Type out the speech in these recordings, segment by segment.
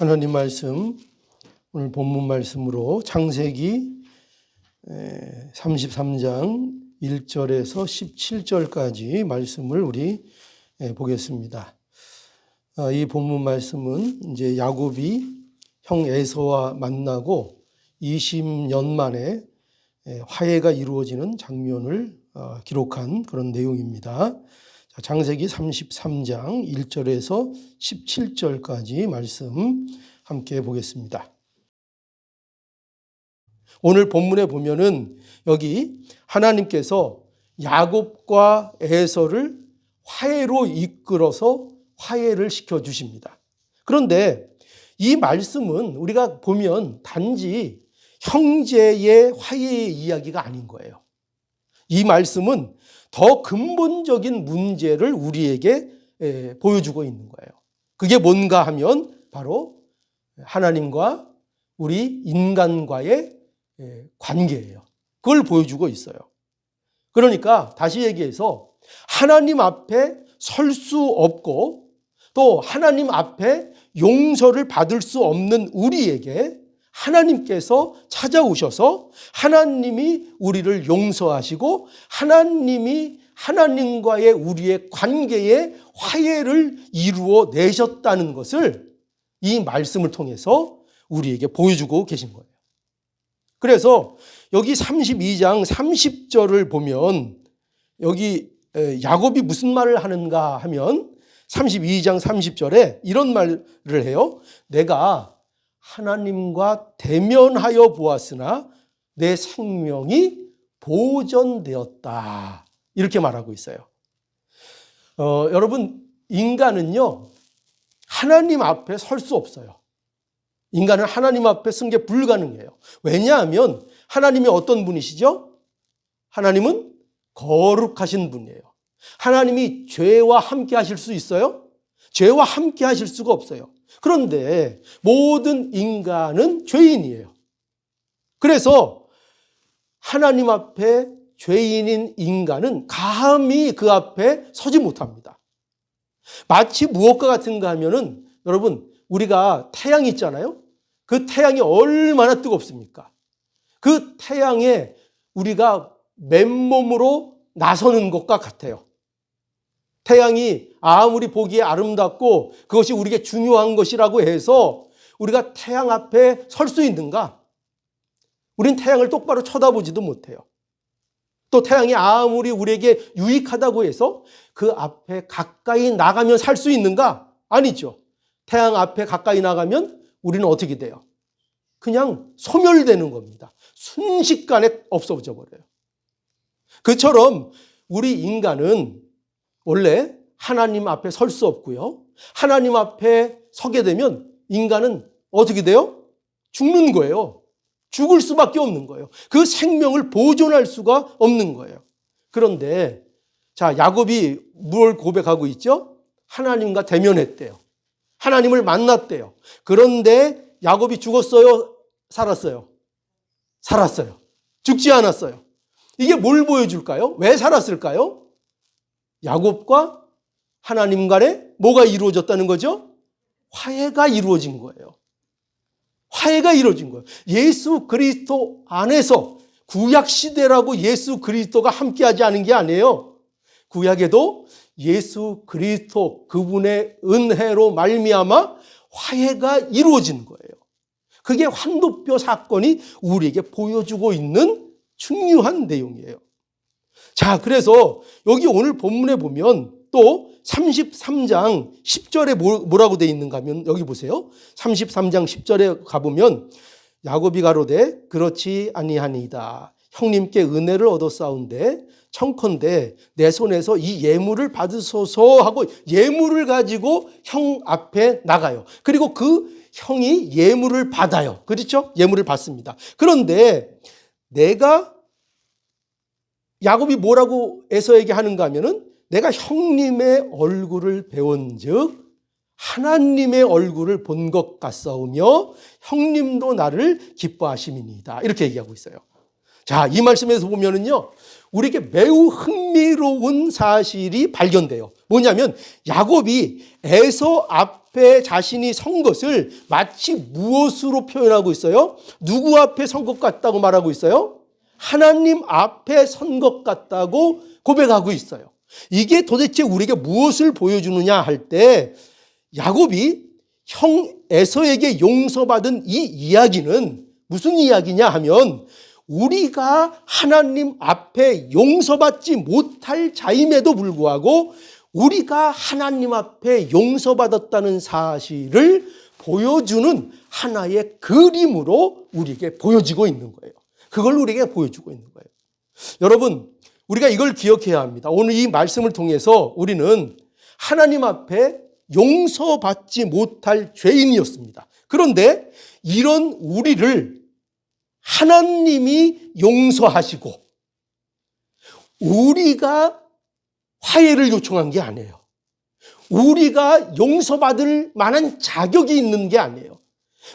하나님 말씀, 오늘 본문 말씀으로 창세기 33장 1절에서 17절까지 말씀을 우리 보겠습니다. 이 본문 말씀은 이제 야곱이 형 에서와 만나고 20년 만에 화해가 이루어지는 장면을 기록한 그런 내용입니다. 창세기 33장 1절에서 17절까지 말씀 함께 보겠습니다. 오늘 본문에 보면은 여기 하나님께서 야곱과 에서를 화해로 이끌어서 화해를 시켜주십니다. 그런데 이 말씀은 우리가 보면 단지 형제의 화해의 이야기가 아닌 거예요. 이 말씀은 더 근본적인 문제를 우리에게 보여주고 있는 거예요. 그게 뭔가 하면 바로 하나님과 우리 인간과의 관계예요. 그걸 보여주고 있어요. 그러니까 다시 얘기해서 하나님 앞에 설 수 없고 또 하나님 앞에 용서를 받을 수 없는 우리에게 하나님께서 찾아오셔서 하나님이 우리를 용서하시고 하나님이 하나님과의 우리의 관계에 화해를 이루어 내셨다는 것을 이 말씀을 통해서 우리에게 보여주고 계신 거예요. 그래서 여기 32장 30절을 보면 여기 야곱이 무슨 말을 하는가 하면 32장 30절에 이런 말을 해요. 내가 하나님과 대면하여 보았으나 내 생명이 보존되었다. 이렇게 말하고 있어요. 여러분, 인간은요, 하나님 앞에 설 수 없어요. 인간은 하나님 앞에 서는 게 불가능해요. 왜냐하면 하나님이 어떤 분이시죠? 하나님은 거룩하신 분이에요. 하나님이 죄와 함께 하실 수 있어요? 죄와 함께 하실 수가 없어요. 그런데 모든 인간은 죄인이에요. 그래서 하나님 앞에 죄인인 인간은 감히 그 앞에 서지 못합니다. 마치 무엇과 같은가 하면은 여러분, 우리가 태양이 있잖아요. 그 태양이 얼마나 뜨겁습니까? 그 태양에 우리가 맨몸으로 나서는 것과 같아요. 태양이 아무리 보기에 아름답고 그것이 우리에게 중요한 것이라고 해서 우리가 태양 앞에 설 수 있는가? 우린 태양을 똑바로 쳐다보지도 못해요. 또 태양이 아무리 우리에게 유익하다고 해서 그 앞에 가까이 나가면 살 수 있는가? 아니죠. 태양 앞에 가까이 나가면 우리는 어떻게 돼요? 그냥 소멸되는 겁니다. 순식간에 없어져 버려요. 그처럼 우리 인간은 원래 하나님 앞에 설 수 없고요. 하나님 앞에 서게 되면 인간은 어떻게 돼요? 죽는 거예요. 죽을 수밖에 없는 거예요. 그 생명을 보존할 수가 없는 거예요. 그런데 자, 야곱이 뭘 고백하고 있죠? 하나님과 대면했대요. 하나님을 만났대요. 그런데 야곱이 죽었어요? 살았어요? 살았어요. 죽지 않았어요. 이게 뭘 보여줄까요? 왜 살았을까요? 야곱과 하나님 간에 뭐가 이루어졌다는 거죠? 화해가 이루어진 거예요. 화해가 이루어진 거예요. 예수 그리스도 안에서 구약 시대라고 예수 그리스도가 함께하지 않은 게 아니에요. 구약에도 예수 그리스도 그분의 은혜로 말미암아 화해가 이루어진 거예요. 그게 환도뼈 사건이 우리에게 보여주고 있는 중요한 내용이에요. 자, 그래서 여기 오늘 본문에 보면 또 33장 10절에 뭐라고 되어 있는가 하면 여기 보세요. 33장 10절에 가보면 야곱이 가로되 그렇지 아니하니이다. 형님께 은혜를 얻었사온데 청컨대 내 손에서 이 예물을 받으소서 하고 예물을 가지고 형 앞에 나가요. 그리고 그 형이 예물을 받아요. 그렇죠? 예물을 받습니다. 그런데 내가 야곱이 뭐라고 에서에게 하는가 하면은 내가 형님의 얼굴을 배운 즉 하나님의 얼굴을 본 것 같사오며 형님도 나를 기뻐하심이니이다. 이렇게 얘기하고 있어요. 자, 이 말씀에서 보면은요, 우리에게 매우 흥미로운 사실이 발견돼요. 뭐냐면 야곱이 에서 앞 앞에 자신이 선 것을 마치 무엇으로 표현하고 있어요? 누구 앞에 선 것 같다고 말하고 있어요? 하나님 앞에 선 것 같다고 고백하고 있어요. 이게 도대체 우리에게 무엇을 보여주느냐 할 때 야곱이 형 에서에게 용서받은 이 이야기는 무슨 이야기냐 하면 우리가 하나님 앞에 용서받지 못할 자임에도 불구하고 우리가 하나님 앞에 용서받았다는 사실을 보여주는 하나의 그림으로 우리에게 보여지고 있는 거예요. 그걸 우리에게 보여주고 있는 거예요. 여러분, 우리가 이걸 기억해야 합니다. 오늘 이 말씀을 통해서 우리는 하나님 앞에 용서받지 못할 죄인이었습니다. 그런데 이런 우리를 하나님이 용서하시고 우리가 화해를 요청한 게 아니에요. 우리가 용서받을 만한 자격이 있는 게 아니에요.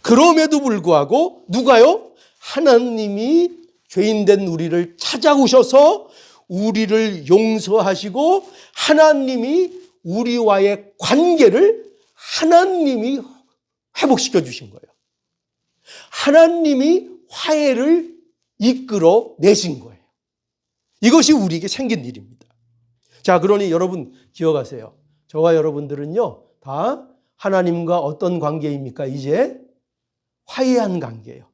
그럼에도 불구하고 누가요? 하나님이 죄인된 우리를 찾아오셔서 우리를 용서하시고 하나님이 우리와의 관계를 하나님이 회복시켜 주신 거예요. 하나님이 화해를 이끌어 내신 거예요. 이것이 우리에게 생긴 일입니다. 자, 그러니 여러분 기억하세요. 저와 여러분들은요, 다 하나님과 어떤 관계입니까? 이제 화해한 관계예요.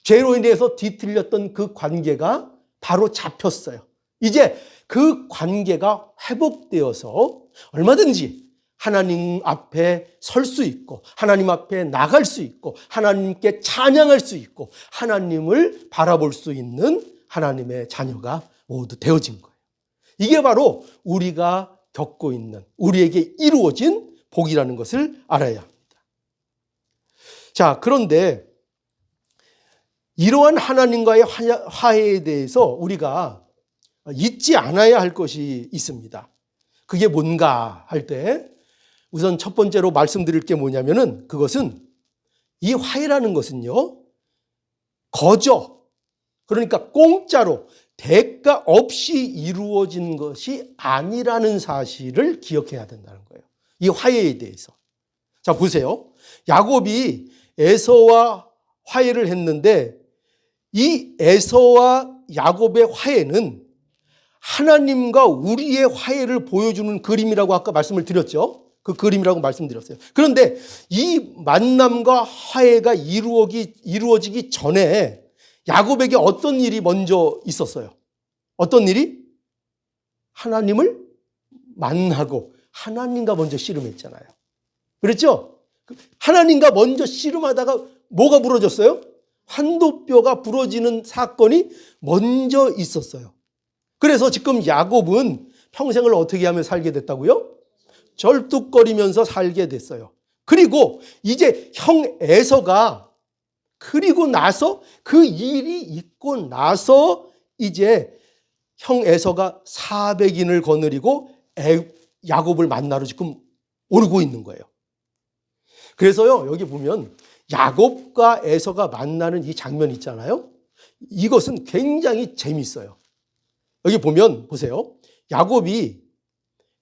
죄로 인해서 뒤틀렸던 그 관계가 바로 잡혔어요. 이제 그 관계가 회복되어서 얼마든지 하나님 앞에 설 수 있고 하나님 앞에 나갈 수 있고 하나님께 찬양할 수 있고 하나님을 바라볼 수 있는 하나님의 자녀가 모두 되어진 거예요. 이게 바로 우리가 겪고 있는 우리에게 이루어진 복이라는 것을 알아야 합니다. 자, 그런데 이러한 하나님과의 화해에 대해서 우리가 잊지 않아야 할 것이 있습니다. 그게 뭔가 할 때 우선 첫 번째로 말씀드릴 게 뭐냐면은 그것은 이 화해라는 것은요, 거저 그러니까 공짜로 대가 없이 이루어진 것이 아니라는 사실을 기억해야 된다는 거예요. 이 화해에 대해서. 자, 보세요. 야곱이 에서와 화해를 했는데 이 에서와 야곱의 화해는 하나님과 우리의 화해를 보여주는 그림이라고 아까 말씀을 드렸죠. 그 그림이라고 말씀드렸어요. 그런데 이 만남과 화해가 이루어지기 전에 야곱에게 어떤 일이 먼저 있었어요? 어떤 일이? 하나님을 만나고 하나님과 먼저 씨름했잖아요. 그렇죠? 하나님과 먼저 씨름하다가 뭐가 부러졌어요? 환도뼈가 부러지는 사건이 먼저 있었어요. 그래서 지금 야곱은 평생을 어떻게 하며 살게 됐다고요? 절뚝거리면서 살게 됐어요. 그리고 이제 형 에서가 그리고 나서 그 일이 있고 나서 이제 형 에서가 400인을 거느리고 야곱을 만나러 지금 오르고 있는 거예요. 그래서요, 여기 보면 야곱과 에서가 만나는 이 장면 있잖아요. 이것은 굉장히 재밌어요. 여기 보면 보세요. 야곱이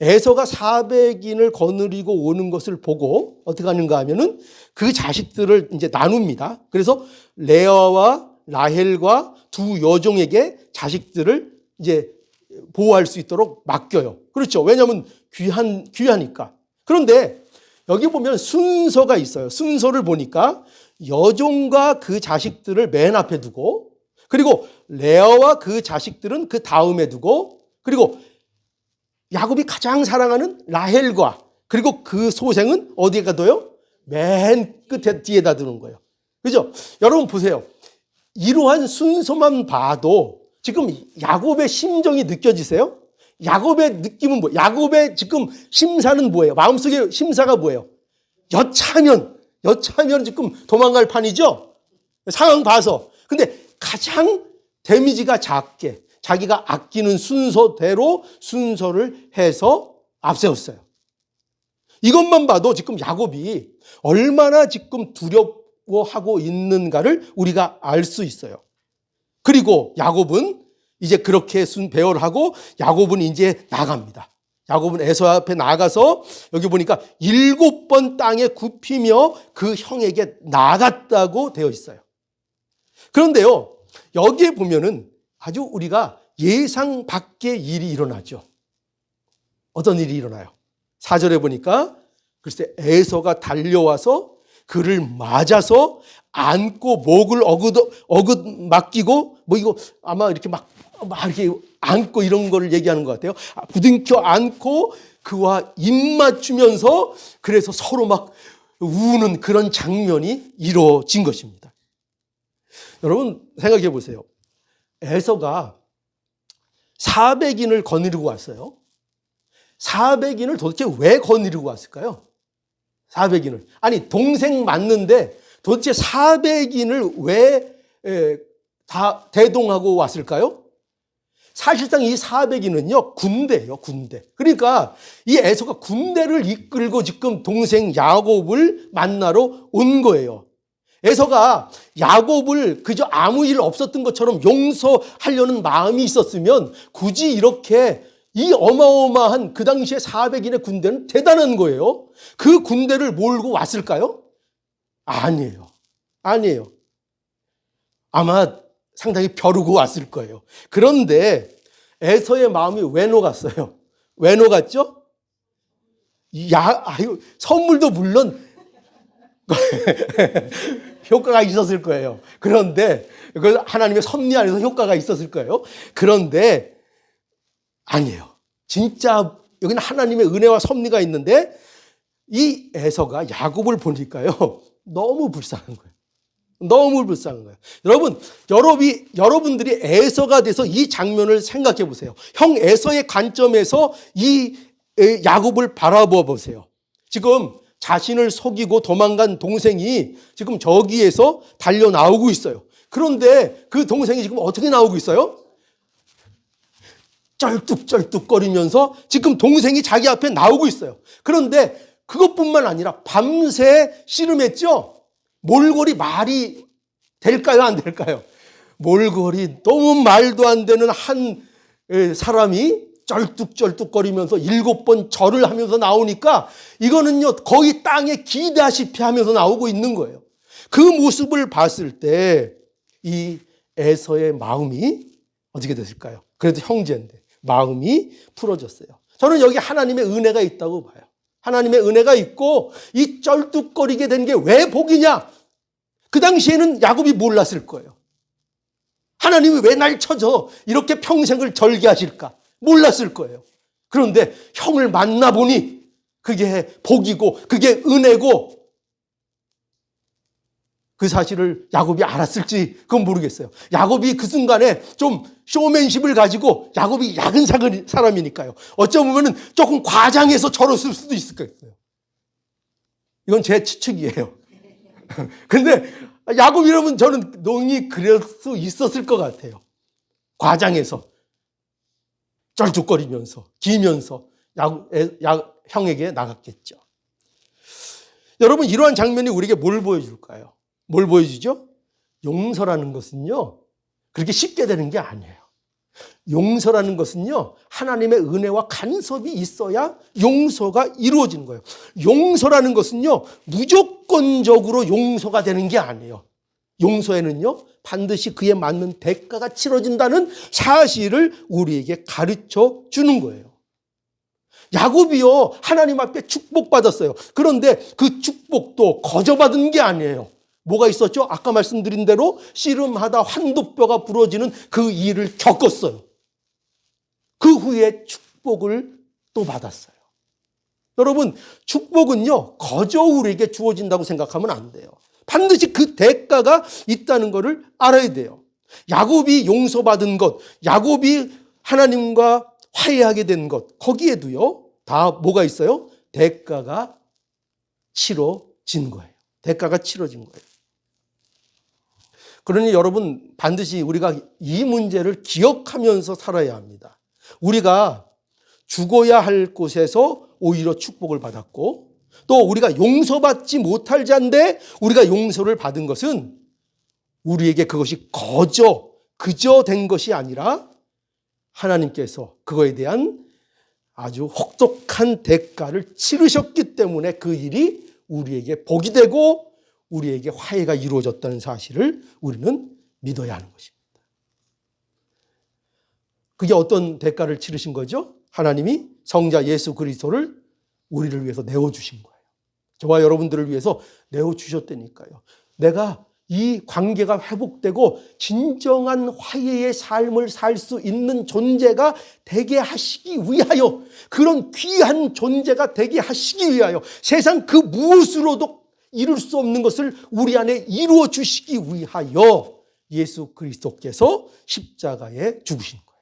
에서가 400인을 거느리고 오는 것을 보고 어떻게 하는가 하면은 그 자식들을 이제 나눕니다. 그래서 레아와 라헬과 두 여종에게 자식들을 이제 보호할 수 있도록 맡겨요. 그렇죠. 왜냐하면 귀하니까. 그런데 여기 보면 순서가 있어요. 순서를 보니까 여종과 그 자식들을 맨 앞에 두고 그리고 레아와 그 자식들은 그 다음에 두고 그리고 야곱이 가장 사랑하는 라헬과 그리고 그 소생은 어디에 가둬요? 맨 끝에 뒤에다 두는 거예요. 그죠? 여러분 보세요. 이러한 순서만 봐도 지금 야곱의 심정이 느껴지세요? 야곱의 느낌은 뭐예요? 야곱의 지금 심사는 뭐예요? 마음속의 심사가 뭐예요? 여차하면 지금 도망갈 판이죠? 상황 봐서. 근데 가장 데미지가 작게 자기가 아끼는 순서대로 순서를 해서 앞세웠어요. 이것만 봐도 지금 야곱이 얼마나 지금 두려워하고 있는가를 우리가 알 수 있어요. 그리고 야곱은 이제 그렇게 배열하고 야곱은 이제 나갑니다. 야곱은 에서 앞에 나가서 여기 보니까 7번 땅에 굽히며 그 형에게 나갔다고 되어 있어요. 그런데요, 여기에 보면은 아주 우리가 예상 밖의 일이 일어나죠. 어떤 일이 일어나요? 4절에 보니까 글쎄 에서가 달려와서 그를 맞아서 안고 목을 어긋 맡기고 뭐 이거 아마 이렇게 막 이렇게 안고 이런 거를 얘기하는 것 같아요. 부둥켜 안고 그와 입 맞추면서 그래서 서로 막 우는 그런 장면이 이루어진 것입니다. 여러분 생각해 보세요. 에서가 400인을 거느리고 왔어요. 400인을 도대체 왜 거느리고 왔을까요? 400인을. 아니 동생 맞는데 도대체 400인을 왜 다 대동하고 왔을까요? 사실상 이 400인은요 군대예요, 군대. 그러니까 이 에서가 군대를 이끌고 지금 동생 야곱을 만나러 온 거예요. 에서가 야곱을 그저 아무 일 없었던 것처럼 용서하려는 마음이 있었으면 굳이 이렇게 이 어마어마한 그 당시에 400인의 군대는 대단한 거예요. 그 군대를 몰고 왔을까요? 아니에요. 아니에요. 아마 상당히 벼르고 왔을 거예요. 그런데 에서의 마음이 왜 녹았어요? 왜 녹았죠? 선물도 물론 효과가 있었을 거예요. 그런데 그 하나님의 섭리 안에서 효과가 있었을 거예요. 그런데 아니에요. 진짜 여기는 하나님의 은혜와 섭리가 있는데 이 에서가 야곱을 보니까요 너무 불쌍한 거예요. 너무 불쌍한 거예요. 여러분들이 에서가 돼서 이 장면을 생각해 보세요. 형 에서의 관점에서 이 야곱을 바라보아 보세요. 지금 자신을 속이고 도망간 동생이 지금 저기에서 달려 나오고 있어요. 그런데 그 동생이 지금 어떻게 나오고 있어요? 쩔뚝쩔뚝거리면서 지금 동생이 자기 앞에 나오고 있어요. 그런데 그것뿐만 아니라 밤새 씨름했죠? 몰골이 말이 될까요? 안 될까요? 몰골이 너무 말도 안 되는 한 사람이 쩔뚝쩔뚝거리면서 7번 절을 하면서 나오니까 이거는요 거의 땅에 기다시피 하면서 나오고 있는 거예요. 그 모습을 봤을 때 이 에서의 마음이 어떻게 됐을까요? 그래도 형제인데 마음이 풀어졌어요. 저는 여기 하나님의 은혜가 있다고 봐요. 하나님의 은혜가 있고 이 쩔뚝거리게 된 게 왜 복이냐? 그 당시에는 야곱이 몰랐을 거예요. 하나님이 왜 날 쳐서 이렇게 평생을 절개하실까? 몰랐을 거예요. 그런데 형을 만나보니 그게 복이고 그게 은혜고 그 사실을 야곱이 알았을지 그건 모르겠어요. 야곱이 그 순간에 좀 쇼맨십을 가지고 야곱이 야근사근 사람이니까요. 어쩌면 조금 과장해서 저랬을 수도 있을 거예요. 이건 제 추측이에요. 근데 야곱이라면 저는 농이 그럴 수 있었을 것 같아요. 과장해서 쩔뚝거리면서 기면서 형에게 나갔겠죠. 여러분 이러한 장면이 우리에게 뭘 보여줄까요? 뭘 보여주죠? 용서라는 것은요 그렇게 쉽게 되는 게 아니에요. 용서라는 것은요 하나님의 은혜와 간섭이 있어야 용서가 이루어지는 거예요. 용서라는 것은요 무조건적으로 용서가 되는 게 아니에요. 용서에는요 반드시 그에 맞는 대가가 치러진다는 사실을 우리에게 가르쳐 주는 거예요. 야곱이요 하나님 앞에 축복받았어요. 그런데 그 축복도 거저받은 게 아니에요. 뭐가 있었죠? 아까 말씀드린 대로 씨름하다 환도뼈가 부러지는 그 일을 겪었어요. 그 후에 축복을 또 받았어요. 여러분 축복은요 거저 우리에게 주어진다고 생각하면 안 돼요. 반드시 그 대가가 있다는 것을 알아야 돼요. 야곱이 용서받은 것, 야곱이 하나님과 화해하게 된 것, 거기에도요 다 뭐가 있어요? 대가가 치러진 거예요. 대가가 치러진 거예요. 그러니 여러분 반드시 우리가 이 문제를 기억하면서 살아야 합니다. 우리가 죽어야 할 곳에서 오히려 축복을 받았고 또 우리가 용서받지 못할 자인데 우리가 용서를 받은 것은 우리에게 그것이 그저 된 것이 아니라 하나님께서 그거에 대한 아주 혹독한 대가를 치르셨기 때문에 그 일이 우리에게 복이 되고 우리에게 화해가 이루어졌다는 사실을 우리는 믿어야 하는 것입니다. 그게 어떤 대가를 치르신 거죠? 하나님이 성자 예수 그리스도를 우리를 위해서 내어주신 거예요. 저와 여러분들을 위해서 내어주셨다니까요. 내가 이 관계가 회복되고 진정한 화해의 삶을 살 수 있는 존재가 되게 하시기 위하여, 그런 귀한 존재가 되게 하시기 위하여 세상 그 무엇으로도 이룰 수 없는 것을 우리 안에 이루어 주시기 위하여 예수 그리스도께서 십자가에 죽으신 거예요.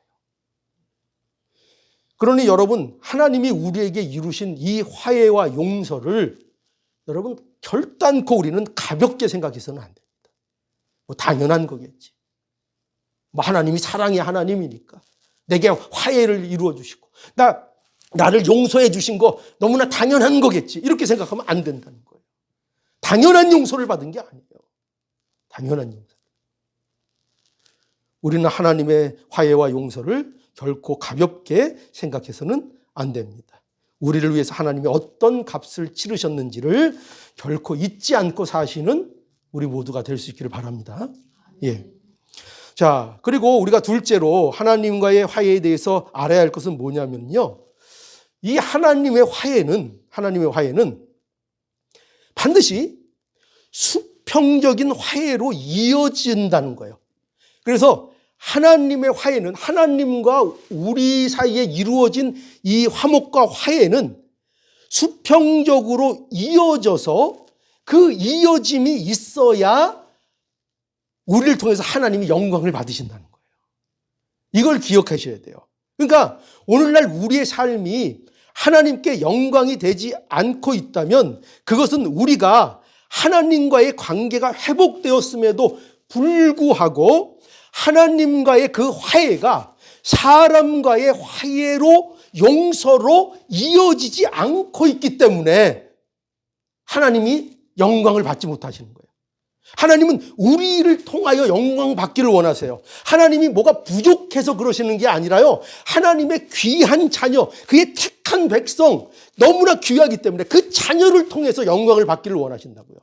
그러니 여러분, 하나님이 우리에게 이루신 이 화해와 용서를 여러분 결단코 우리는 가볍게 생각해서는 안 됩니다. 뭐 당연한 거겠지. 뭐 하나님이 사랑의 하나님이니까 내게 화해를 이루어 주시고 나를 용서해 주신 거 너무나 당연한 거겠지. 이렇게 생각하면 안 된다는 거예요. 당연한 용서를 받은 게 아니에요. 당연한 용서. 우리는 하나님의 화해와 용서를 결코 가볍게 생각해서는 안 됩니다. 우리를 위해서 하나님이 어떤 값을 치르셨는지를 결코 잊지 않고 사시는 우리 모두가 될 수 있기를 바랍니다. 예. 자, 그리고 우리가 둘째로 하나님과의 화해에 대해서 알아야 할 것은 뭐냐면요. 이 하나님의 화해는 반드시 수평적인 화해로 이어진다는 거예요. 그래서 하나님의 화해는, 하나님과 우리 사이에 이루어진 이 화목과 화해는 수평적으로 이어져서 그 이어짐이 있어야 우리를 통해서 하나님이 영광을 받으신다는 거예요. 이걸 기억하셔야 돼요. 그러니까 오늘날 우리의 삶이 하나님께 영광이 되지 않고 있다면 그것은 우리가 하나님과의 관계가 회복되었음에도 불구하고 하나님과의 그 화해가 사람과의 화해로, 용서로 이어지지 않고 있기 때문에 하나님이 영광을 받지 못하시는 거예요. 하나님은 우리를 통하여 영광 받기를 원하세요. 하나님이 뭐가 부족해서 그러시는 게 아니라요, 하나님의 귀한 자녀, 그의 택한 백성, 너무나 귀하기 때문에 그 자녀를 통해서 영광을 받기를 원하신다고요.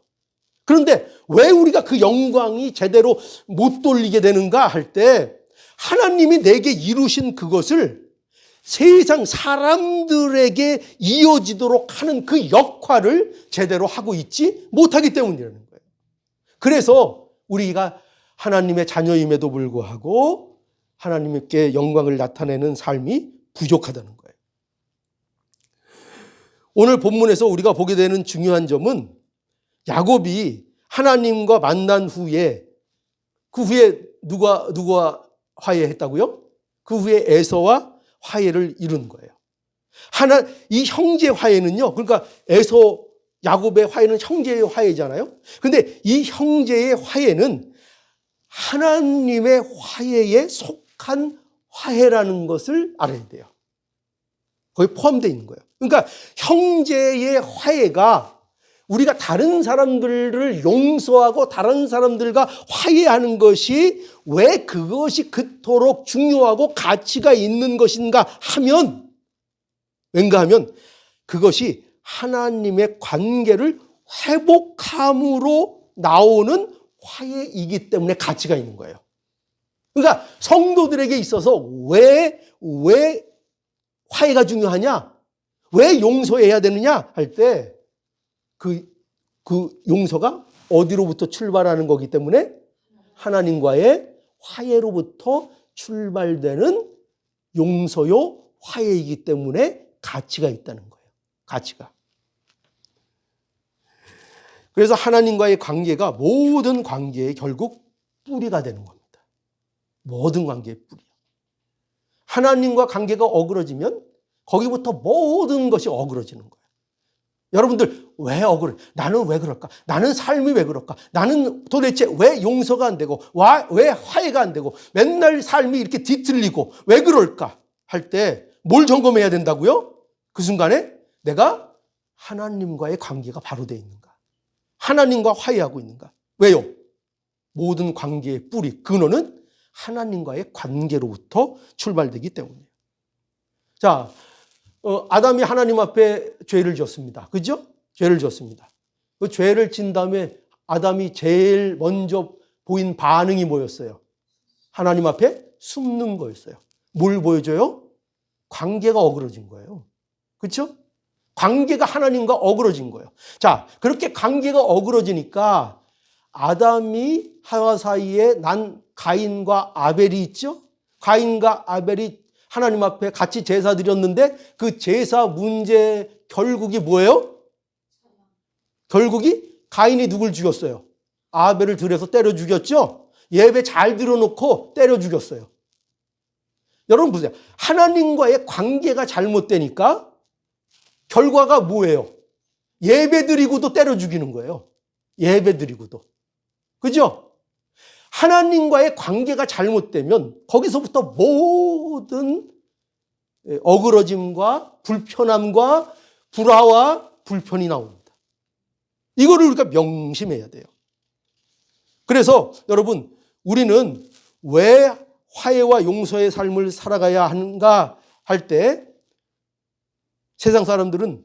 그런데 왜 우리가 그 영광이 제대로 못 돌리게 되는가 할 때, 하나님이 내게 이루신 그것을 세상 사람들에게 이어지도록 하는 그 역할을 제대로 하고 있지 못하기 때문이라는 거예요. 그래서 우리가 하나님의 자녀임에도 불구하고 하나님께 영광을 나타내는 삶이 부족하다는 거예요. 오늘 본문에서 우리가 보게 되는 중요한 점은 야곱이 하나님과 만난 후에, 그 후에 누가 화해했다고요? 그 후에 에서와 화해를 이룬 거예요. 이 형제 화해는요, 그러니까 에서, 야곱의 화해는 형제의 화해잖아요. 근데 이 형제의 화해는 하나님의 화해에 속한 화해라는 것을 알아야 돼요. 거기 포함되어 있는 거예요. 그러니까 형제의 화해가 우리가 다른 사람들을 용서하고 다른 사람들과 화해하는 것이 왜 그것이 그토록 중요하고 가치가 있는 것인가 하면, 왠가 하면 그것이 하나님의 관계를 회복함으로 나오는 화해이기 때문에 가치가 있는 거예요. 그러니까 성도들에게 있어서 왜 화해가 중요하냐? 왜 용서해야 되느냐? 할 때 그 용서가 어디로부터 출발하는 거기 때문에 하나님과의 화해로부터 출발되는 용서요, 화해이기 때문에 가치가 있다는 거예요. 가치가. 그래서 하나님과의 관계가 모든 관계의 결국 뿌리가 되는 겁니다. 모든 관계의 뿌리야. 하나님과 관계가 어그러지면 거기부터 모든 것이 어그러지는 거예요. 여러분들 왜 억울해? 나는 왜 그럴까? 나는 삶이 왜 그럴까? 나는 도대체 왜 용서가 안 되고 왜 화해가 안 되고 맨날 삶이 이렇게 뒤틀리고 왜 그럴까? 할 때 뭘 점검해야 된다고요? 그 순간에 내가 하나님과의 관계가 바로 되어 있는가? 하나님과 화해하고 있는가? 왜요? 모든 관계의 뿌리, 근원은 하나님과의 관계로부터 출발되기 때문이에요. 자, 아담이 하나님 앞에 죄를 지었습니다. 그죠? 죄를 지었습니다. 그 죄를 진 다음에 아담이 제일 먼저 보인 반응이 뭐였어요? 하나님 앞에 숨는 거였어요. 뭘 보여줘요? 관계가 어그러진 거예요. 그렇죠? 관계가 하나님과 어그러진 거예요. 자, 그렇게 관계가 어그러지니까 아담이 하와 사이에 난 가인과 아벨이 있죠? 가인과 아벨이 하나님 앞에 같이 제사 드렸는데 그 제사 문제 결국이 뭐예요? 결국이 가인이 누굴 죽였어요? 아벨을 들여서 때려 죽였죠? 예배 잘 들어놓고 때려 죽였어요. 여러분 보세요. 하나님과의 관계가 잘못되니까 결과가 뭐예요? 예배 드리고도 때려 죽이는 거예요. 예배 드리고도. 그죠? 하나님과의 관계가 잘못되면 거기서부터 모든 어그러짐과 불편함과 불화와 불편이 나옵니다. 이거를 우리가 명심해야 돼요. 그래서 여러분, 우리는 왜 화해와 용서의 삶을 살아가야 하는가 할 때 세상 사람들은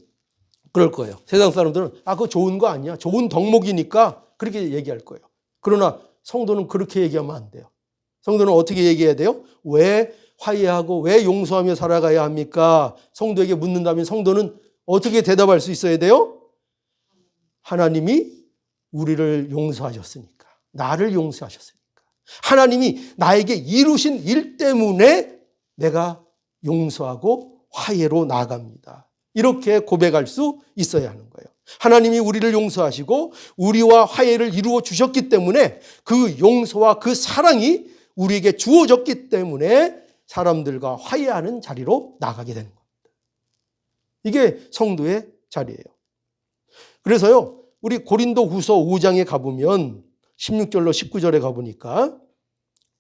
그럴 거예요. 세상 사람들은 그거 좋은 거 아니야. 좋은 덕목이니까 그렇게 얘기할 거예요. 그러나 성도는 그렇게 얘기하면 안 돼요. 성도는 어떻게 얘기해야 돼요? 왜 화해하고 왜 용서하며 살아가야 합니까? 성도에게 묻는다면 성도는 어떻게 대답할 수 있어야 돼요? 하나님이 우리를 용서하셨으니까. 나를 용서하셨으니까. 하나님이 나에게 이루신 일 때문에 내가 용서하고 화해로 나아갑니다. 이렇게 고백할 수 있어야 하는 거예요. 하나님이 우리를 용서하시고 우리와 화해를 이루어 주셨기 때문에 그 용서와 그 사랑이 우리에게 주어졌기 때문에 사람들과 화해하는 자리로 나가게 되는 겁니다. 이게 성도의 자리예요. 그래서요, 우리 고린도 후서 5장에 가보면 16절로 19절에 가보니까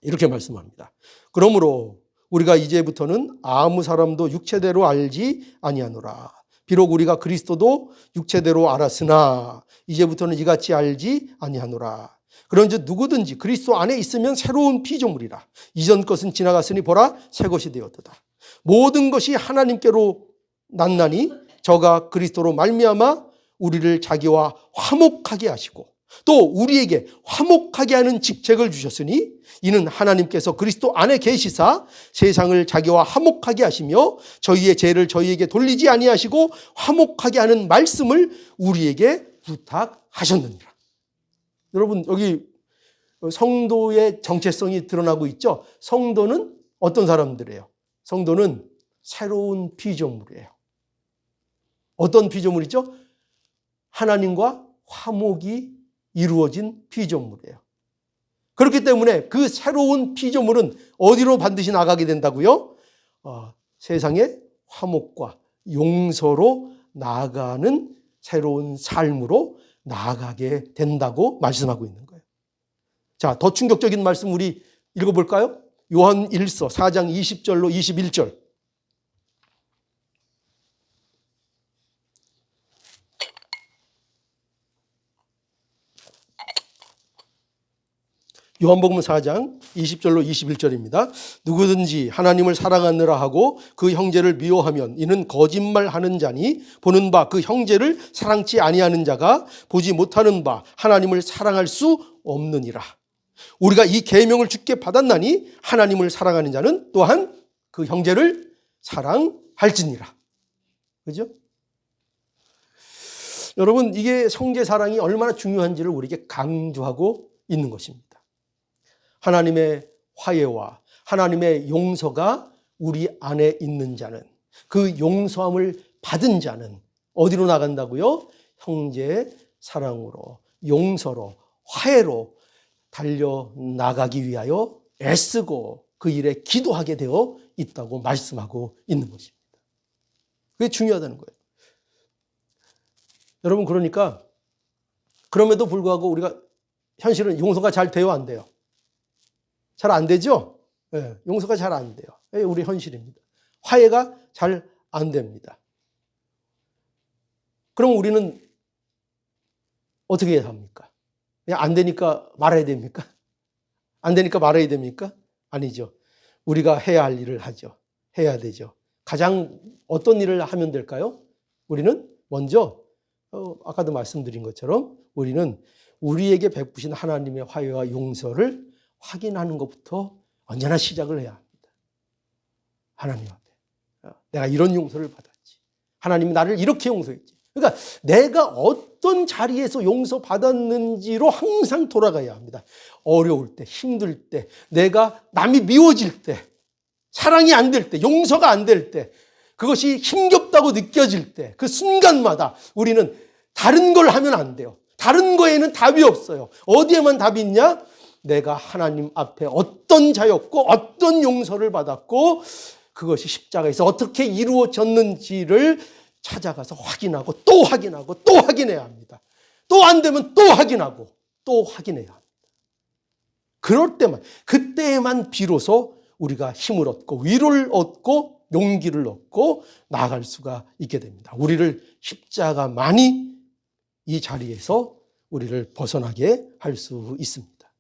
이렇게 말씀합니다. 그러므로 우리가 이제부터는 아무 사람도 육체대로 알지 아니하노라. 비록 우리가 그리스도도 육체대로 알았으나 이제부터는 이같이 알지 아니하노라. 그런즉 누구든지 그리스도 안에 있으면 새로운 피조물이라. 이전 것은 지나갔으니 보라 새 것이 되었도다. 모든 것이 하나님께로 났나니 저가 그리스도로 말미암아 우리를 자기와 화목하게 하시고 또 우리에게 화목하게 하는 직책을 주셨으니 이는 하나님께서 그리스도 안에 계시사 세상을 자기와 화목하게 하시며 저희의 죄를 저희에게 돌리지 아니하시고 화목하게 하는 말씀을 우리에게 부탁하셨느니라. 여러분, 여기 성도의 정체성이 드러나고 있죠. 성도는 어떤 사람들이에요? 성도는 새로운 피조물이에요. 어떤 피조물이죠? 하나님과 화목이 이루어진 피조물이에요. 그렇기 때문에 그 새로운 피조물은 어디로 반드시 나가게 된다고요? 세상의 화목과 용서로 나아가는 새로운 삶으로 나아가게 된다고 말씀하고 있는 거예요. 자, 더 충격적인 말씀 우리 읽어볼까요? 요한 1서 4장 20절로 21절. 요한복음 4장 20절로 21절입니다. 누구든지 하나님을 사랑하느라 하고 그 형제를 미워하면 이는 거짓말하는 자니 보는 바 그 형제를 사랑치 아니하는 자가 보지 못하는 바 하나님을 사랑할 수 없느니라. 우리가 이 계명을 주께 받았나니 하나님을 사랑하는 자는 또한 그 형제를 사랑할지니라. 그죠? 여러분, 이게 형제 사랑이 얼마나 중요한지를 우리에게 강조하고 있는 것입니다. 하나님의 화해와 하나님의 용서가 우리 안에 있는 자는, 그 용서함을 받은 자는 어디로 나간다고요? 형제의 사랑으로, 용서로, 화해로 달려나가기 위하여 애쓰고 그 일에 기도하게 되어 있다고 말씀하고 있는 것입니다. 그게 중요하다는 거예요. 여러분, 그러니까 그럼에도 불구하고 우리가 현실은 용서가 잘 돼요, 안 돼요? 잘 안 되죠? 네, 용서가 잘 안 돼요. 우리 현실입니다. 화해가 잘 안 됩니다. 그럼 우리는 어떻게 해야 합니까? 그냥 안 되니까 말아야 됩니까? 안 되니까 말아야 됩니까? 아니죠. 우리가 해야 할 일을 하죠. 해야 되죠. 가장 어떤 일을 하면 될까요? 우리는 먼저 아까도 말씀드린 것처럼 우리는 우리에게 베푸신 하나님의 화해와 용서를 확인하는 것부터 언제나 시작을 해야 합니다. 하나님 앞에 내가 이런 용서를 받았지. 하나님이 나를 이렇게 용서했지. 그러니까 내가 어떤 자리에서 용서받았는지로 항상 돌아가야 합니다. 어려울 때, 힘들 때, 내가 남이 미워질 때, 사랑이 안 될 때, 용서가 안 될 때, 그것이 힘겹다고 느껴질 때, 그 순간마다 우리는 다른 걸 하면 안 돼요. 다른 거에는 답이 없어요. 어디에만 답이 있냐? 내가 하나님 앞에 어떤 자였고 어떤 용서를 받았고 그것이 십자가에서 어떻게 이루어졌는지를 찾아가서 확인하고 또 확인하고 또 확인해야 합니다. 또 안 되면 또 확인하고 또 확인해야 합니다. 그럴 때만, 그때만 비로소 우리가 힘을 얻고 위로를 얻고 용기를 얻고 나아갈 수가 있게 됩니다. 우리를 십자가만이 이 자리에서 우리를 벗어나게 할 수 있습니다.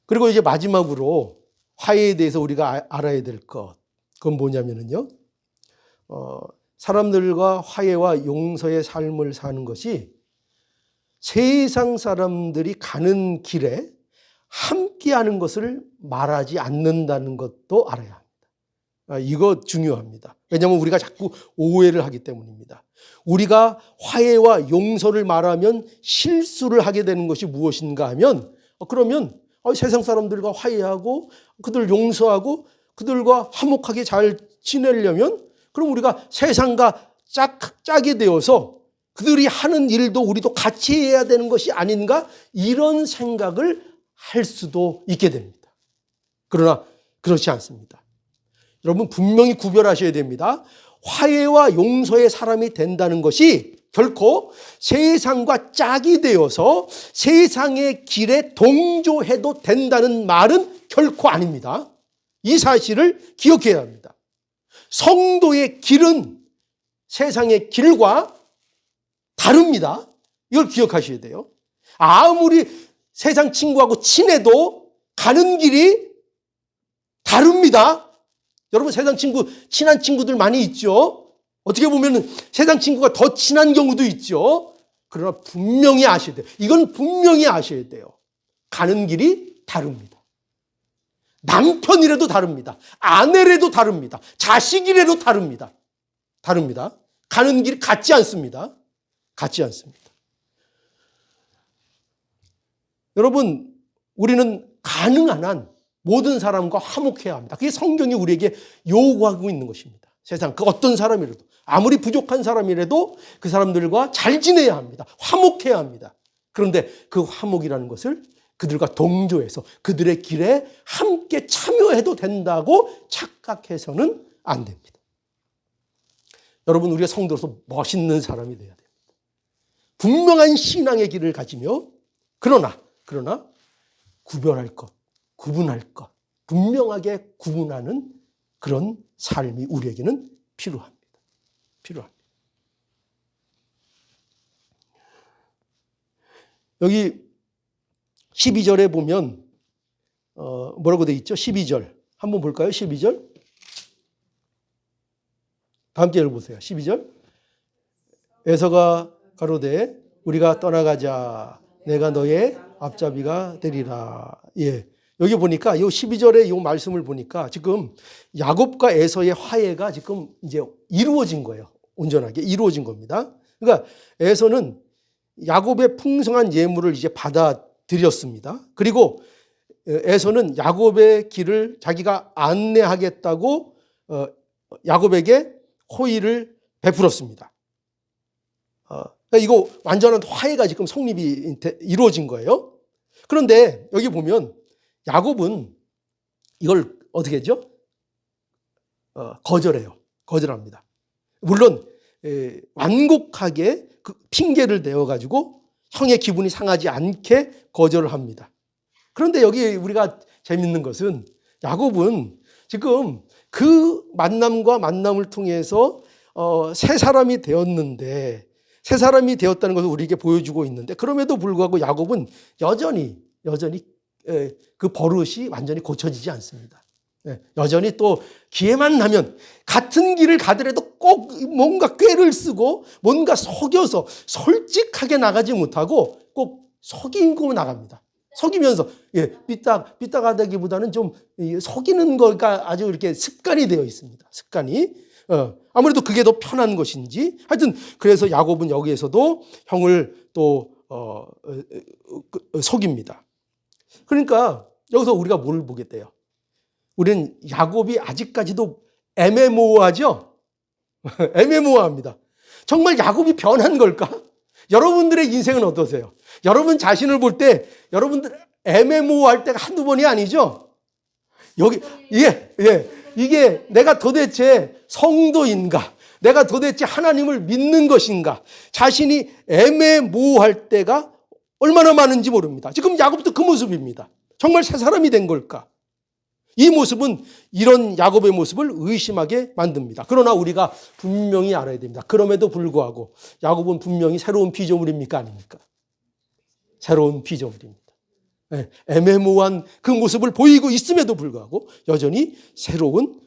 그리고 이제 마지막으로 화해에 대해서 우리가 알아야 될 것, 그건 뭐냐면요. 사람들과 화해와 용서의 삶을 사는 것이 세상 사람들이 가는 길에 함께하는 것을 말하지 않는다는 것도 알아야 합니다. 이거 중요합니다. 왜냐하면 우리가 자꾸 오해를 하기 때문입니다. 우리가 화해와 용서를 말하면 실수를 하게 되는 것이 무엇인가 하면 그러면 세상 사람들과 화해하고 그들 용서하고 그들과 화목하게 잘 지내려면 그럼 우리가 세상과 짝이 되어서 그들이 하는 일도 우리도 같이 해야 되는 것이 아닌가 이런 생각을 할 수도 있게 됩니다. 그러나 그렇지 않습니다. 여러분 분명히 구별하셔야 됩니다. 화해와 용서의 사람이 된다는 것이 결코 세상과 짝이 되어서 세상의 길에 동조해도 된다는 말은 결코 아닙니다. 이 사실을 기억해야 합니다. 성도의 길은 세상의 길과 다릅니다. 이걸 기억하셔야 돼요. 아무리 세상 친구하고 친해도 가는 길이 다릅니다. 여러분 세상 친구, 친한 친구들 많이 있죠. 어떻게 보면 세상 친구가 더 친한 경우도 있죠. 그러나 분명히 아셔야 돼요. 이건 분명히 아셔야 돼요. 가는 길이 다릅니다. 남편이라도 다릅니다. 아내라도 다릅니다. 자식이라도 다릅니다. 다릅니다. 가는 길이 같지 않습니다. 같지 않습니다. 여러분, 우리는 가능한 한 모든 사람과 화목해야 합니다. 그게 성경이 우리에게 요구하고 있는 것입니다. 세상 그 어떤 사람이라도 아무리 부족한 사람이라도 그 사람들과 잘 지내야 합니다. 화목해야 합니다. 그런데 그 화목이라는 것을 그들과 동조해서 그들의 길에 함께 참여해도 된다고 착각해서는 안 됩니다. 여러분 우리가 성도로서 멋있는 사람이 돼야 됩니다. 분명한 신앙의 길을 가지며 그러나 구별할 것, 구분할 것, 분명하게 구분하는 그런 삶이 우리에게는 필요합니다. 여기 12절에 보면 뭐라고 되어 있죠? 12절 한번 볼까요? 12절 다음 절 보세요. 12절 에서가 가로되 우리가 떠나가자 내가 너의 앞잡이가 되리라. 예. 여기 보니까 이 12절의 이 말씀을 보니까 지금 야곱과 에서의 화해가 지금 이제 이루어진 거예요. 온전하게 이루어진 겁니다. 그러니까 에서는 야곱의 풍성한 예물을 이제 받아들였습니다. 그리고 에서는 야곱의 길을 자기가 안내하겠다고 야곱에게 호의를 베풀었습니다. 그러니까 이거 완전한 화해가 지금 성립이 이루어진 거예요. 그런데 여기 보면 야곱은 이걸 어떻게 했죠? 거절해요. 거절합니다. 물론 완곡하게 그 핑계를 대어가지고 형의 기분이 상하지 않게 거절을 합니다. 그런데 여기 우리가 재밌는 것은 야곱은 지금 그 만남을 통해서 새 사람이 되었는데 새 사람이 되었다는 것을 우리에게 보여주고 있는데 그럼에도 불구하고 야곱은 여전히 그 버릇이 완전히 고쳐지지 않습니다. 여전히 또 기회만 나면 같은 길을 가더라도 꼭 뭔가 꾀를 쓰고 뭔가 속여서 솔직하게 나가지 못하고 꼭 속이고 나갑니다. 속이면서 삐딱하다기보다는 좀 속이는 거가 아주 이렇게 습관이 되어 있습니다. 습관이. 아무래도 그게 더 편한 것인지 하여튼 그래서 야곱은 여기에서도 형을 또 속입니다. 그러니까 여기서 우리가 뭘 보게 돼요? 우리는 야곱이 아직까지도 애매모호하죠? 애매모호합니다. 정말 야곱이 변한 걸까? 여러분들의 인생은 어떠세요? 여러분 자신을 볼 때 여러분들 애매모호할 때가 한두 번이 아니죠? 이게 내가 도대체 성도인가? 내가 도대체 하나님을 믿는 것인가? 자신이 애매모호할 때가 얼마나 많은지 모릅니다. 지금 야곱도 그 모습입니다. 정말 새 사람이 된 걸까? 이 모습은 이런 야곱의 모습을 의심하게 만듭니다. 그러나 우리가 분명히 알아야 됩니다. 그럼에도 불구하고 야곱은 분명히 새로운 피조물입니까? 아닙니까? 새로운 피조물입니다. 애매모호한 그 모습을 보이고 있음에도 불구하고 여전히 새로운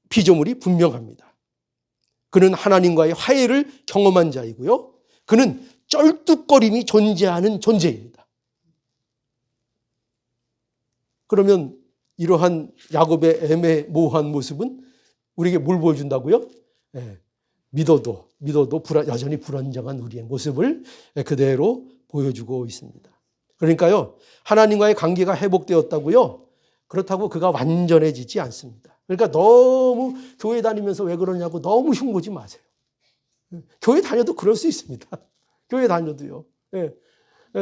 피조물이 분명합니다. 그는 하나님과의 화해를 경험한 자이고요. 그는 쩔뚝거림이 존재하는 존재입니다. 그러면 이러한 야곱의 애매모호한 모습은 우리에게 뭘 보여준다고요? 믿어도 여전히 불안정한 우리의 모습을 그대로 보여주고 있습니다. 그러니까요, 하나님과의 관계가 회복되었다고요? 그렇다고 그가 완전해지지 않습니다. 그러니까 너무 교회 다니면서 왜 그러냐고 너무 흉보지 마세요. 교회 다녀도 그럴 수 있습니다. 교회 다녀도요.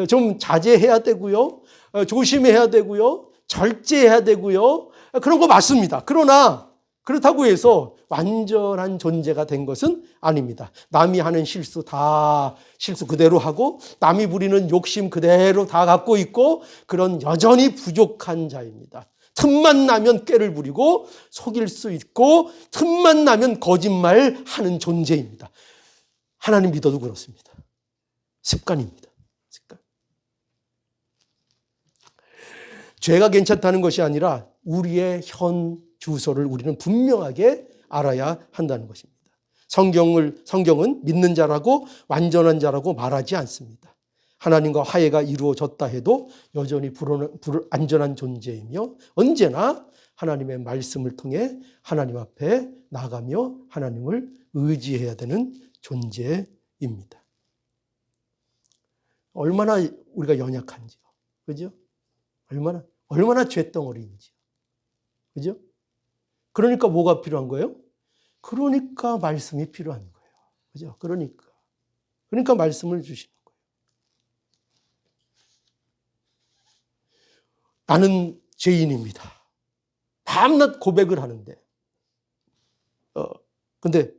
좀 자제해야 되고요. 조심해야 되고요. 절제해야 되고요. 그런 거 맞습니다. 그러나 그렇다고 해서 완전한 존재가 된 것은 아닙니다. 남이 하는 실수 다 실수 그대로 하고 남이 부리는 욕심 그대로 다 갖고 있고 그런 여전히 부족한 자입니다. 틈만 나면 꾀를 부리고 속일 수 있고 틈만 나면 거짓말하는 존재입니다. 하나님 믿어도 그렇습니다. 습관입니다. 습관. 죄가 괜찮다는 것이 아니라 우리의 현 주소를 우리는 분명하게 알아야 한다는 것입니다. 성경은 믿는 자라고 완전한 자라고 말하지 않습니다. 하나님과 화해가 이루어졌다 해도 여전히 불안전한 존재이며 언제나 하나님의 말씀을 통해 하나님 앞에 나가며 하나님을 의지해야 되는 존재입니다. 얼마나 우리가 연약한지요. 그죠? 얼마나 죄덩어리인지요. 그죠? 그러니까 뭐가 필요한 거예요? 그러니까 말씀이 필요한 거예요. 그죠? 그러니까 말씀을 주시는 거예요. 나는 죄인입니다. 밤낮 고백을 하는데, 근데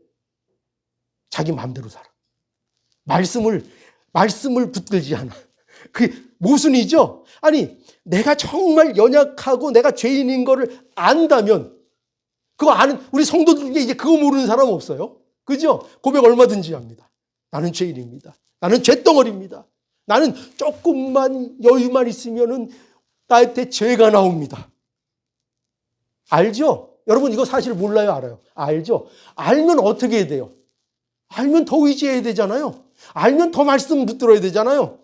자기 마음대로 살아. 말씀을 붙들지 않아. 그게 모순이죠? 아니, 내가 정말 연약하고 내가 죄인인 거를 안다면, 그거 아는, 우리 성도들 중에 이제 그거 모르는 사람 없어요? 그죠? 고백 얼마든지 합니다. 나는 죄인입니다. 나는 죄덩어리입니다. 나는 조금만 여유만 있으면은 나한테 죄가 나옵니다. 알죠? 여러분 이거 사실 몰라요? 알아요? 알죠? 알면 어떻게 해야 돼요? 알면 더 의지해야 되잖아요. 알면 더 말씀 붙들어야 되잖아요.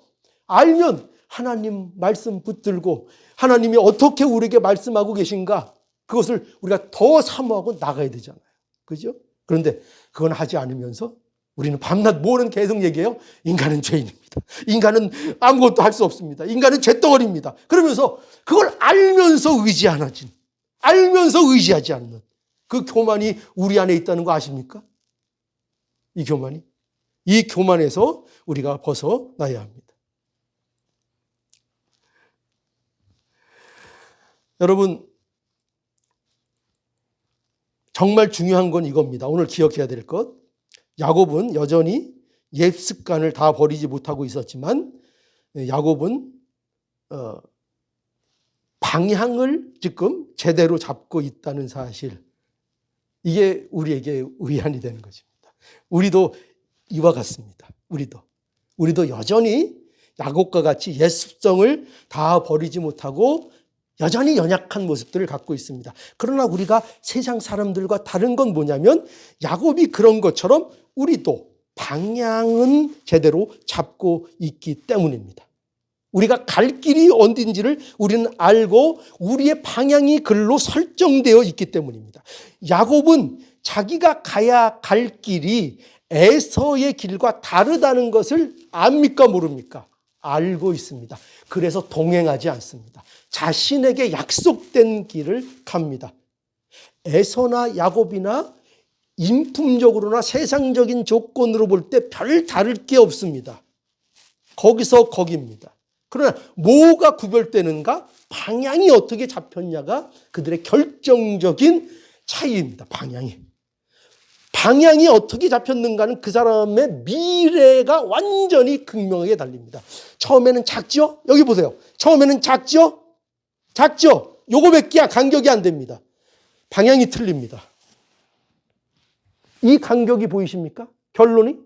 알면 하나님 말씀 붙들고 하나님이 어떻게 우리에게 말씀하고 계신가 그것을 우리가 더 사모하고 나가야 되잖아요. 그죠? 그런데 그건 하지 않으면서 우리는 밤낮 뭐는 계속 얘기해요. 인간은 죄인입니다. 인간은 아무것도 할 수 없습니다. 인간은 죄덩어리입니다. 그러면서 그걸 알면서 의지하지 않는 그 교만이 우리 안에 있다는 거 아십니까? 이 교만에서 우리가 벗어나야 합니다. 여러분, 정말 중요한 건 이겁니다. 오늘 기억해야 될 것. 야곱은 여전히 옛 습관을 다 버리지 못하고 있었지만 야곱은 방향을 지금 제대로 잡고 있다는 사실, 이게 우리에게 위안이 되는 것입니다. 우리도 이와 같습니다. 우리도 여전히 야곱과 같이 옛 습성을 다 버리지 못하고 여전히 연약한 모습들을 갖고 있습니다. 그러나 우리가 세상 사람들과 다른 건 뭐냐면 야곱이 그런 것처럼 우리도 방향은 제대로 잡고 있기 때문입니다. 우리가 갈 길이 어딘지를 우리는 알고 우리의 방향이 글로 설정되어 있기 때문입니다. 야곱은 자기가 가야 갈 길이 에서의 길과 다르다는 것을 압니까 모릅니까? 알고 있습니다. 그래서 동행하지 않습니다. 자신에게 약속된 길을 갑니다. 에서나 야곱이나 인품적으로나 세상적인 조건으로 볼 때 별 다를 게 없습니다. 거기서 거기입니다. 그러나 뭐가 구별되는가? 방향이 어떻게 잡혔냐가 그들의 결정적인 차이입니다. 방향이 어떻게 잡혔는가는 그 사람의 미래가 완전히 극명하게 달립니다. 처음에는 작죠? 여기 보세요. 처음에는 작죠? 요거밖에 간격이 안 됩니다. 방향이 틀립니다. 이 간격이 보이십니까? 결론이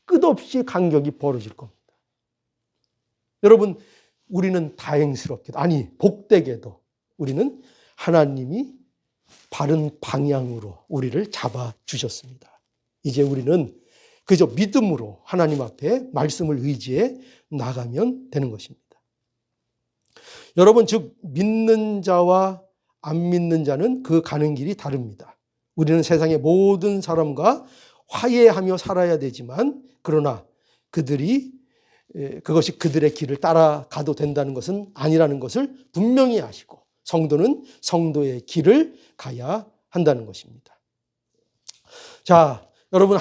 끝없이 간격이 벌어질 겁니다. 여러분, 우리는 다행스럽게도, 아니 복되게도 우리는 하나님이 바른 방향으로 우리를 잡아주셨습니다. 이제 우리는 그저 믿음으로 하나님 앞에 말씀을 의지해 나가면 되는 것입니다. 여러분, 즉 믿는 자와 안 믿는 자는 그 가는 길이 다릅니다. 우리는 세상의 모든 사람과 화해하며 살아야 되지만 그러나 그것이 그들의 길을 따라가도 된다는 것은 아니라는 것을 분명히 아시고 성도는 성도의 길을 가야 한다는 것입니다. 자, 여러분,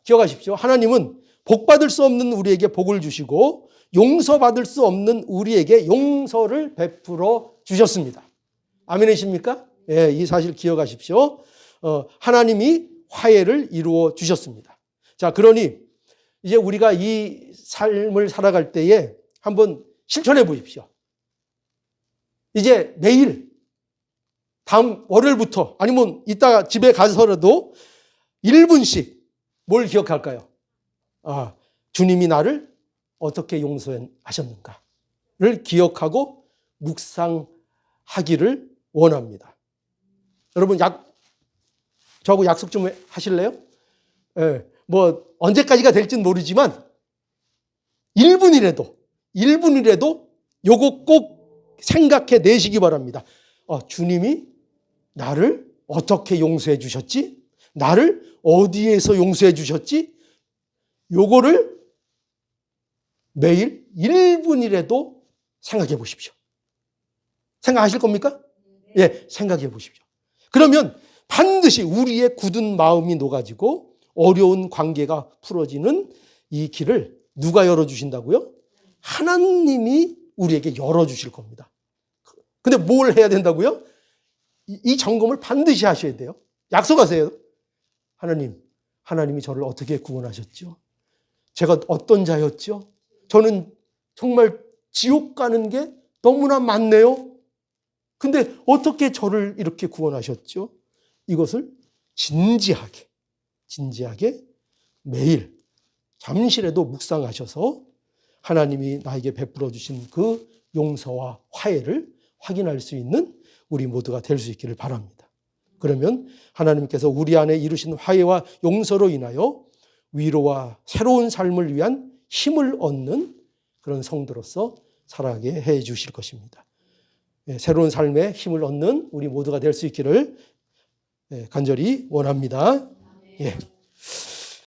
기억하십시오. 하나님은 복받을 수 없는 우리에게 복을 주시고 용서받을 수 없는 우리에게 용서를 베풀어 주셨습니다. 아멘이십니까? 예, 이 사실 기억하십시오. 하나님이 화해를 이루어 주셨습니다. 자, 그러니 이제 우리가 이 삶을 살아갈 때에 한번 실천해 보십시오. 이제 매일 다음 월요일부터 아니면 이따 집에 가서라도 1분씩 뭘 기억할까요? 주님이 나를 어떻게 용서하셨는가를 기억하고 묵상하기를 원합니다. 여러분, 저하고 약속 좀 하실래요? 예, 뭐 언제까지가 될지는 모르지만 1분이라도 요거 꼭 생각해 내시기 바랍니다. 주님이 나를 어떻게 용서해 주셨지? 나를 어디에서 용서해 주셨지? 요거를 매일 1분이라도 생각해 보십시오. 생각하실 겁니까? 예, 생각해 보십시오. 그러면 반드시 우리의 굳은 마음이 녹아지고 어려운 관계가 풀어지는 이 길을 누가 열어주신다고요? 하나님이 우리에게 열어주실 겁니다. 근데 뭘 해야 된다고요? 이 점검을 반드시 하셔야 돼요. 약속하세요. 하나님이 저를 어떻게 구원하셨죠? 제가 어떤 자였죠? 저는 정말 지옥 가는 게 너무나 많네요. 근데 어떻게 저를 이렇게 구원하셨죠? 이것을 진지하게 매일 잠시라도 묵상하셔서 하나님이 나에게 베풀어 주신 그 용서와 화해를 확인할 수 있는 우리 모두가 될 수 있기를 바랍니다. 그러면 하나님께서 우리 안에 이루신 화해와 용서로 인하여 위로와 새로운 삶을 위한 힘을 얻는 그런 성도로서 살아가게 해 주실 것입니다. 새로운 삶에 힘을 얻는 우리 모두가 될 수 있기를 간절히 원합니다. 예.